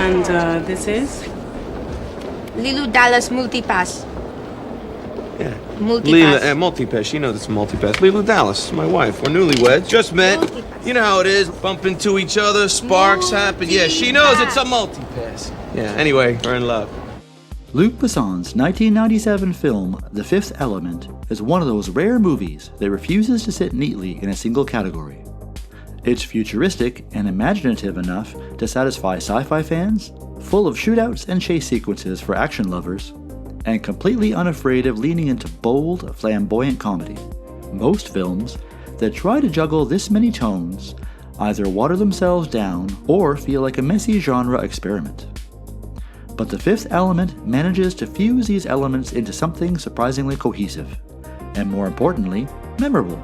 And this is? Lilu Dallas Multipass. Yeah. Multipass. Leela, multipass. She knows it's multipass. Leela Dallas, my wife. We're newlyweds. Just met. Multipass. You know how it is. Bump into each other. Sparks happen. Yeah, she knows it's a multipass. Yeah, anyway, we're in love. Luc Besson's 1997 film The Fifth Element is one of those rare movies that refuses to sit neatly in a single category. It's futuristic and imaginative enough to satisfy sci-fi fans, full of shootouts and chase sequences for action lovers, and completely unafraid of leaning into bold, flamboyant comedy. Most films that try to juggle this many tones either water themselves down or feel like a messy genre experiment. But The Fifth Element manages to fuse these elements into something surprisingly cohesive, and more importantly, memorable.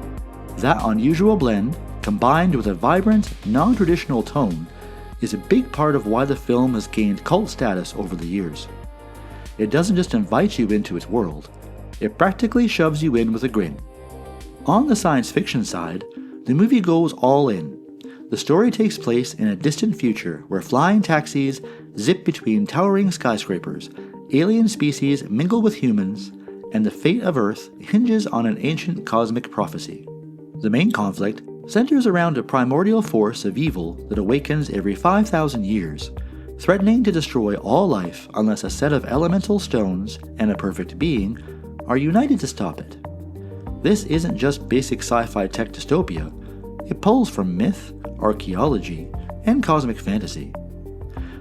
That unusual blend, combined with a vibrant, non-traditional tone, is a big part of why the film has gained cult status over the years. It doesn't just invite you into its world, it practically shoves you in with a grin. On the science fiction side, the movie goes all in. The story takes place in a distant future where flying taxis zip between towering skyscrapers, alien species mingle with humans, and the fate of Earth hinges on an ancient cosmic prophecy. The main conflict centers around a primordial force of evil that awakens every 5,000 years, threatening to destroy all life unless a set of elemental stones and a perfect being are united to stop it. This isn't just basic sci-fi tech dystopia, it pulls from myth, archaeology, and cosmic fantasy.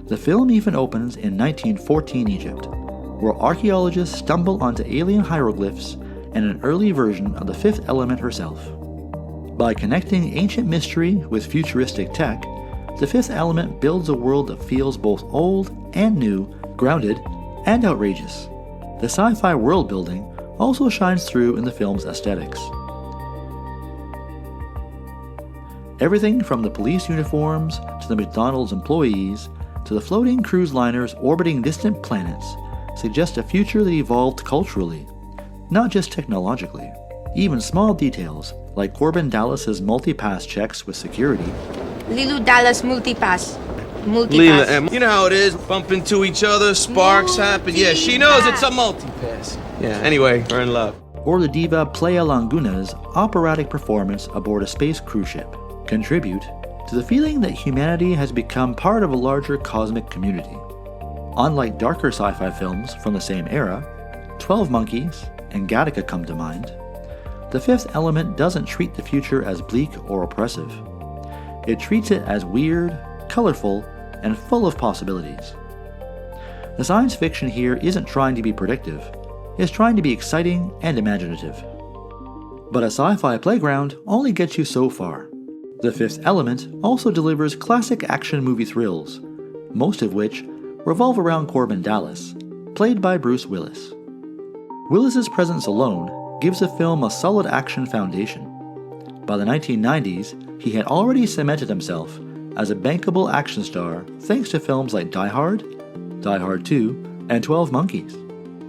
The film even opens in 1914 Egypt, where archaeologists stumble onto alien hieroglyphs and an early version of the Fifth Element herself. By connecting ancient mystery with futuristic tech, The Fifth Element builds a world that feels both old and new, grounded, and outrageous. The sci-fi world building also shines through in the film's aesthetics. Everything from the police uniforms to the McDonald's employees to the floating cruise liners orbiting distant planets suggest a future that evolved culturally, not just technologically. Even small details, like Corbin Dallas's multi-pass checks with security. Lilu Dallas Multipass. Leela, you know how it is. Bump into each other. Sparks happen. Yeah, she knows it's a multipass. Yeah, anyway, we're in love. Or the diva Playa Languna's operatic performance aboard a space cruise ship contribute to the feeling that humanity has become part of a larger cosmic community. Unlike darker sci-fi films from the same era, 12 Monkeys and Gattaca come to mind, The Fifth Element doesn't treat the future as bleak or oppressive. It treats it as weird, colorful, and full of possibilities. The science fiction here isn't trying to be predictive, it's trying to be exciting and imaginative. But a sci-fi playground only gets you so far. The Fifth Element also delivers classic action movie thrills, most of which revolve around Corbin Dallas, played by Bruce Willis. Willis's presence alone gives the film a solid action foundation. By the 1990s, he had already cemented himself as a bankable action star thanks to films like Die Hard, Die Hard 2, and 12 Monkeys.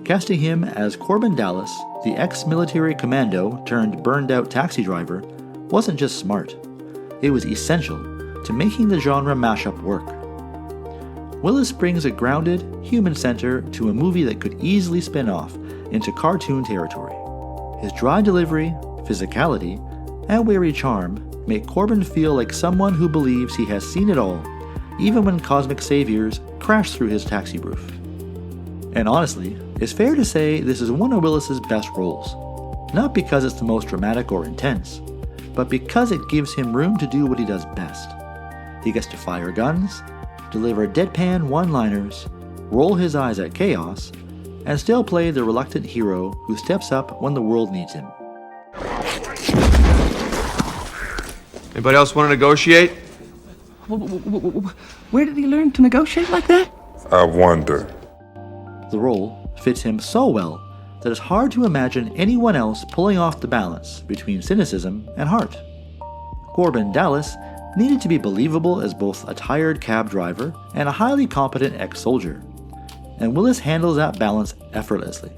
Casting him as Corbin Dallas, the ex-military commando turned burned-out taxi driver, wasn't just smart. It was essential to making the genre mashup work. Willis brings a grounded, human center to a movie that could easily spin off into cartoon territory. His dry delivery, physicality, and wary charm make Corbin feel like someone who believes he has seen it all, even when cosmic saviors crash through his taxi roof. And honestly, it's fair to say this is one of Willis's best roles, not because it's the most dramatic or intense, but because it gives him room to do what he does best. He gets to fire guns, deliver deadpan one-liners, roll his eyes at chaos, and still play the reluctant hero who steps up when the world needs him. Anybody else want to negotiate? Where did he learn to negotiate like that? I wonder. The role fits him so well that it's hard to imagine anyone else pulling off the balance between cynicism and heart. Corbin Dallas needed to be believable as both a tired cab driver and a highly competent ex-soldier, and Willis handles that balance effortlessly.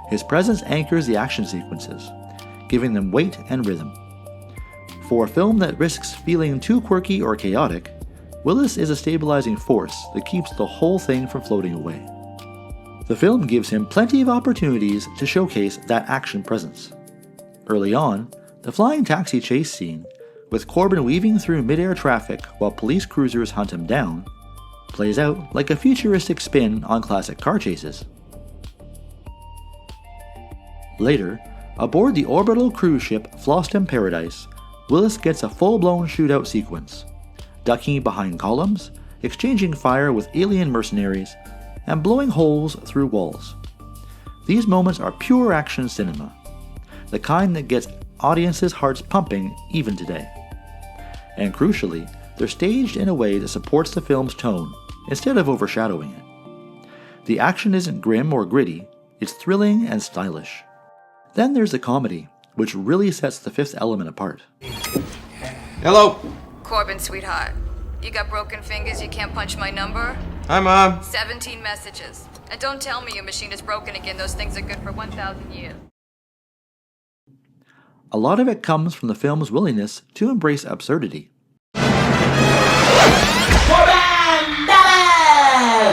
His presence anchors the action sequences, giving them weight and rhythm. For a film that risks feeling too quirky or chaotic, Willis is a stabilizing force that keeps the whole thing from floating away. The film gives him plenty of opportunities to showcase that action presence. Early on, the flying taxi chase scene, with Corbin weaving through mid-air traffic while police cruisers hunt him down, plays out like a futuristic spin on classic car chases. Later, aboard the orbital cruise ship Flostum Paradise, Willis gets a full-blown shootout sequence, ducking behind columns, exchanging fire with alien mercenaries, and blowing holes through walls. These moments are pure action cinema, the kind that gets audiences' hearts pumping even today. And crucially, they're staged in a way that supports the film's tone instead of overshadowing it. The action isn't grim or gritty, it's thrilling and stylish. Then there's the comedy, which really sets The Fifth Element apart. Hello. Corbin, sweetheart. You got broken fingers, you can't punch my number? Hi, Mom. 17 messages. And don't tell me your machine is broken again. Those things are good for 1,000 years. A lot of it comes from the film's willingness to embrace absurdity.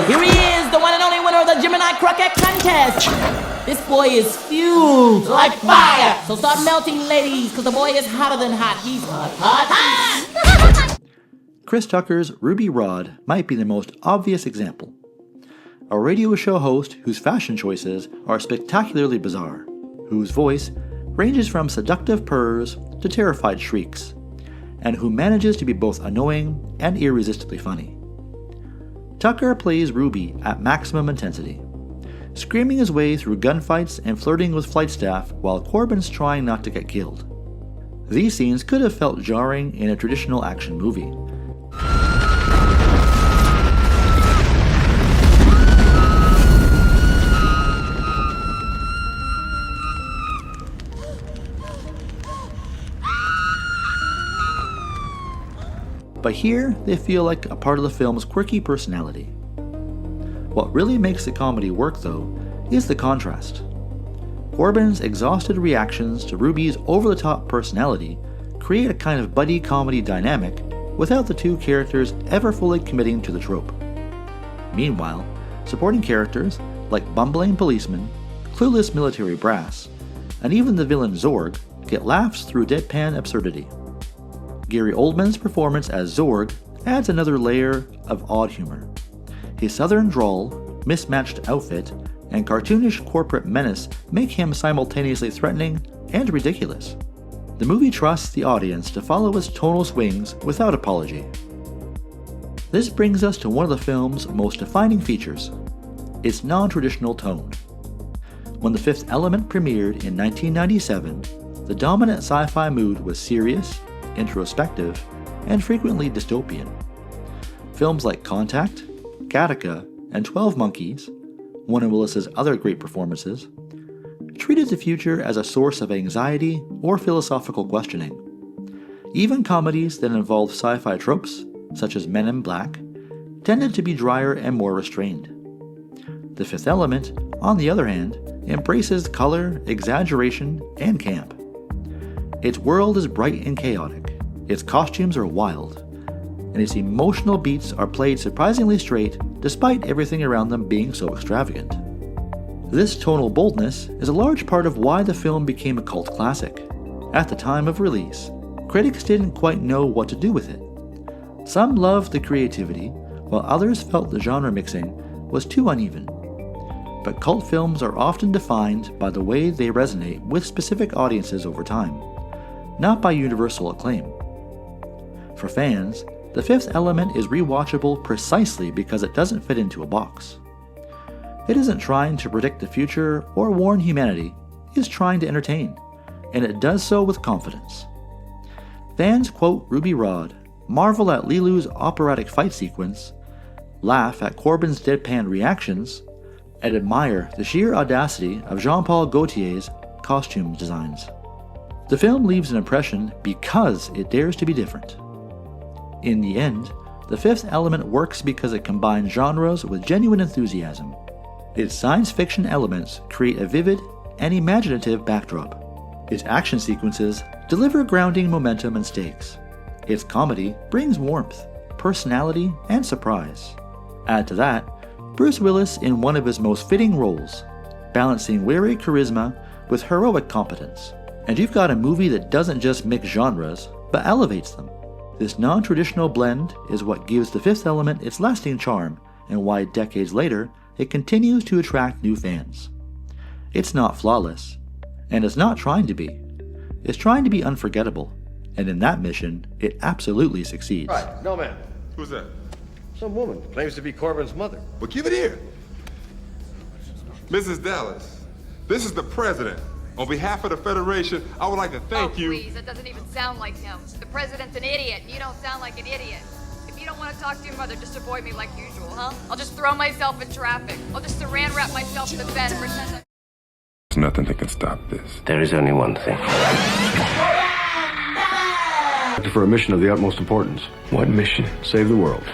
Here he is, the one and only winner of the Gemini Croquette Contest. This boy is fueled like fire. So start melting, ladies, because the boy is hotter than hot. He's hot. Chris Tucker's Ruby Rhod might be the most obvious example. A radio show host whose fashion choices are spectacularly bizarre, whose voice ranges from seductive purrs to terrified shrieks, and who manages to be both annoying and irresistibly funny. Tucker plays Ruby at maximum intensity, screaming his way through gunfights and flirting with flight staff while Corbin's trying not to get killed. These scenes could have felt jarring in a traditional action movie. But here, they feel like a part of the film's quirky personality. What really makes the comedy work, though, is the contrast. Corbin's exhausted reactions to Ruby's over-the-top personality create a kind of buddy comedy dynamic without the two characters ever fully committing to the trope. Meanwhile, supporting characters like bumbling policemen, clueless military brass, and even the villain Zorg get laughs through deadpan absurdity. Gary Oldman's performance as Zorg adds another layer of odd humor. His southern drawl, mismatched outfit, and cartoonish corporate menace make him simultaneously threatening and ridiculous. The movie trusts the audience to follow its tonal swings without apology. This brings us to one of the film's most defining features, its non-traditional tone. When The Fifth Element premiered in 1997, the dominant sci-fi mood was serious, introspective, and frequently dystopian. Films like Contact, Gattaca, and 12 Monkeys, one of Willis's other great performances, treated the future as a source of anxiety or philosophical questioning. Even comedies that involved sci-fi tropes, such as Men in Black, tended to be drier and more restrained. The Fifth Element, on the other hand, embraces color, exaggeration, and camp. Its world is bright and chaotic, its costumes are wild, and its emotional beats are played surprisingly straight despite everything around them being so extravagant. This tonal boldness is a large part of why the film became a cult classic. At the time of release, critics didn't quite know what to do with it. Some loved the creativity, while others felt the genre mixing was too uneven. But cult films are often defined by the way they resonate with specific audiences over time, not by universal acclaim. For fans, The Fifth Element is rewatchable precisely because it doesn't fit into a box. It isn't trying to predict the future or warn humanity, it's trying to entertain, and it does so with confidence. Fans quote Ruby Rhod, marvel at Lilu's operatic fight sequence, laugh at Corbin's deadpan reactions, and admire the sheer audacity of Jean-Paul Gaultier's costume designs. The film leaves an impression because it dares to be different. In the end, The Fifth Element works because it combines genres with genuine enthusiasm. Its science fiction elements create a vivid and imaginative backdrop. Its action sequences deliver grounding momentum and stakes. Its comedy brings warmth, personality and surprise. Add to that, Bruce Willis in one of his most fitting roles, balancing weary charisma with heroic competence. And you've got a movie that doesn't just mix genres, but elevates them. This non-traditional blend is what gives The Fifth Element its lasting charm, and why decades later, it continues to attract new fans. It's not flawless, and it's not trying to be. It's trying to be unforgettable, and in that mission, it absolutely succeeds. Right, no man. Who's that? Some woman claims to be Corbin's mother. Well, give it here. Mrs. Dallas, this is the president. On behalf of the Federation, I would like to thank you. Please, that doesn't even sound like him. The president's an idiot, and you don't sound like an idiot. If you don't want to talk to your mother, just avoid me like usual, huh? I'll just throw myself in traffic. I'll just saran wrap myself in the bed and pretend that... There's nothing that can stop this. There is only one thing. For a mission of the utmost importance. What mission? Save the world.